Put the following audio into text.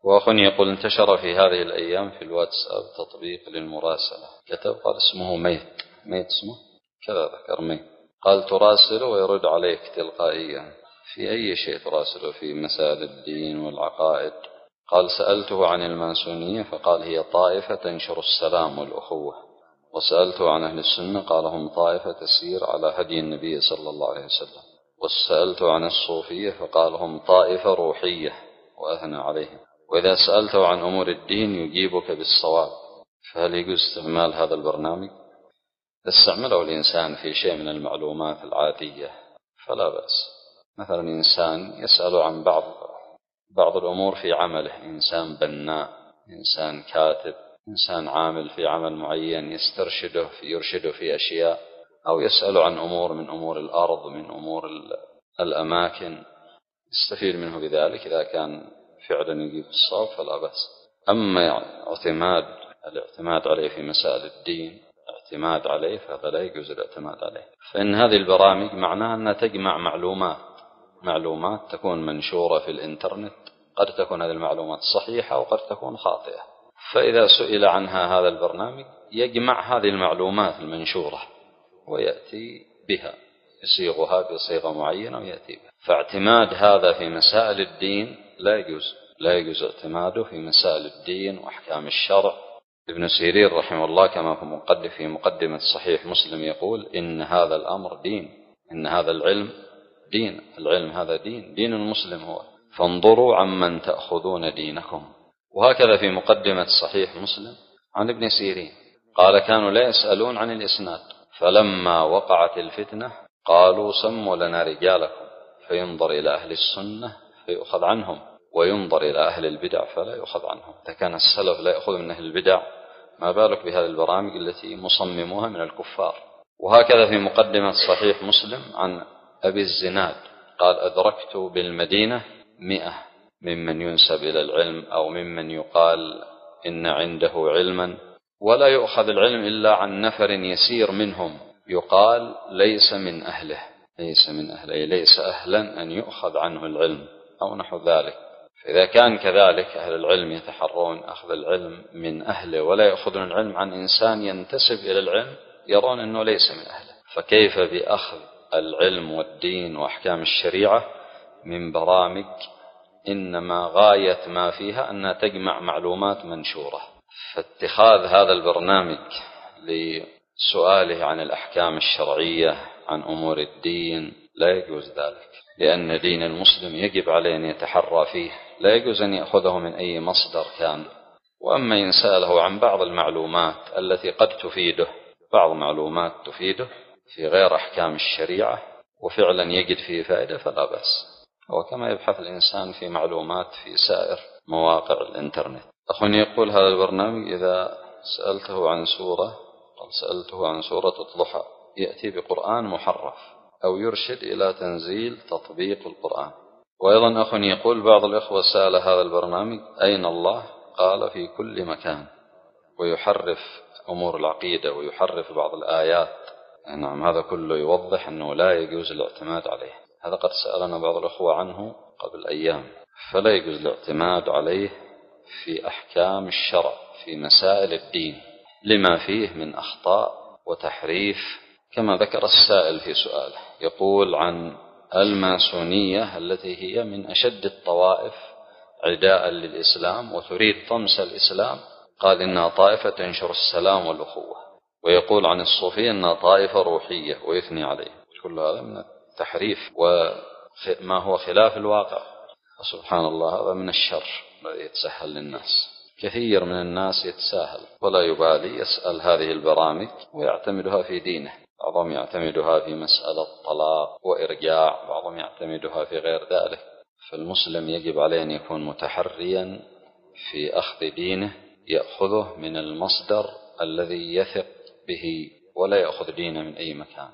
وأخ يقول انتشر في هذه الأيام في الواتساب تطبيق للمراسلة، كتب قال اسمه ميت اسمه كذا، ذكر ميت، قال تراسل ويرد عليك تلقائيا في أي شيء تراسله، في مسائل الدين والعقائد. قال سألته عن الماسونية فقال هي طائفة تنشر السلام والأخوة، وسألته عن أهل السنة قال هم طائفة تسير على هدي النبي صلى الله عليه وسلم، وسألته عن الصوفية فقال هم طائفة روحية وأثنى عليهم. وإذا سألته عن أمور الدين يجيبك بالصواب، فهل يجوز استعمال هذا البرنامج؟ استعمله الإنسان في شيء من المعلومات العادية فلا بأس. مثلا إنسان يسأل عن بعض الأمور في عمله، إنسان بناء، إنسان كاتب، إنسان عامل في عمل معين يرشده في أشياء، أو يسأل عن أمور من أمور الأرض، من أمور الأماكن، يستفيد منه بذلك. إذا كان فعلا يجيب الصواب فلا بأس. أما الاعتماد عليه في مسائل الدين اعتماد عليه فهذا لا يجوز الاعتماد عليه. فإن هذه البرامج معناها أنها تجمع معلومات تكون منشورة في الإنترنت، قد تكون هذه المعلومات صحيحة وقد تكون خاطئة، فإذا سئل عنها هذا البرنامج يجمع هذه المعلومات المنشورة ويأتي بها، يصيغها بصيغة معينة ويأتي بها. فاعتماد هذا في مسائل الدين لا يجوز اعتماده في مسائل الدين وأحكام الشرع. ابن سيرين رحمه الله كما في مقدمة صحيح مسلم يقول إن هذا الأمر دين، إن هذا العلم دين، العلم هذا دين المسلم هو، فانظروا عمن تأخذون دينكم. وهكذا في مقدمة صحيح مسلم عن ابن سيرين قال كانوا لا يسألون عن الإسناد، فلما وقعت الفتنة قالوا سموا لنا رجالكم، فينظر إلى أهل السنة فيؤخذ عنهم، وينظر إلى أهل البدع فلا يؤخذ عنهم. إذا كان السلف لا يأخذ من أهل البدع، ما بالك بهذه البرامج التي مصمموها من الكفار. وهكذا في مقدمة صحيح مسلم عن أبي الزناد قال أدركت بالمدينة 100 ممن ينسب إلى العلم أو ممن يقال إن عنده علما، ولا يؤخذ العلم إلا عن نفر يسير منهم يقال ليس من أهله، ليس أهلا أن يؤخذ عنه العلم أو نحو ذلك. فإذا كان كذلك أهل العلم يتحرون أخذ العلم من أهله ولا يأخذون العلم عن إنسان ينتسب إلى العلم يرون أنه ليس من أهله، فكيف بأخذ العلم والدين وأحكام الشريعة من برامج إنما غاية ما فيها أنها تجمع معلومات منشورة؟ فاتخاذ هذا البرنامج لسؤاله عن الأحكام الشرعية عن أمور الدين لا يجوز ذلك، لأن دين المسلم يجب عليه أن يتحرى فيه، لا يجوز أن يأخذه من أي مصدر كان. وأما إن سأله عن بعض المعلومات التي قد تفيده، بعض معلومات تفيده في غير أحكام الشريعة وفعلا يجد فيه فائدة فلا بأس، وكما يبحث الإنسان في معلومات في سائر مواقع الإنترنت. أخواني يقول هذا البرنامج إذا سألته عن سورة الضحى يأتي بقرآن محرف أو يرشد إلى تنزيل تطبيق القرآن. وأيضا أخ يقول بعض الإخوة سأل هذا البرنامج أين الله؟ قال في كل مكان، ويحرف أمور العقيدة ويحرف بعض الآيات. نعم، هذا كله يوضح أنه لا يجوز الاعتماد عليه. هذا قد سألنا بعض الأخوة عنه قبل أيام، فلا يجوز الاعتماد عليه في أحكام الشرع في مسائل الدين لما فيه من أخطاء وتحريف، كما ذكر السائل في سؤاله يقول عن الماسونية التي هي من أشد الطوائف عداء للإسلام وتريد طمس الإسلام، قال إنها طائفة تنشر السلام والأخوة، ويقول عن الصوفية إنها طائفة روحية ويثني عليه. كل هذا من التحريف وما هو خلاف الواقع، وسبحان الله هذا من الشر الذي يتسهل للناس. كثير من الناس يتساهل ولا يبالي، يسأل هذه البرامج ويعتمدها في دينه، بعضهم يعتمدها في مسألة طلاق وإرجاع، بعضهم يعتمدها في غير ذلك. فالمسلم يجب عليه أن يكون متحريا في أخذ دينه، يأخذه من المصدر الذي يثق به ولا يأخذ دينه من أي مكان.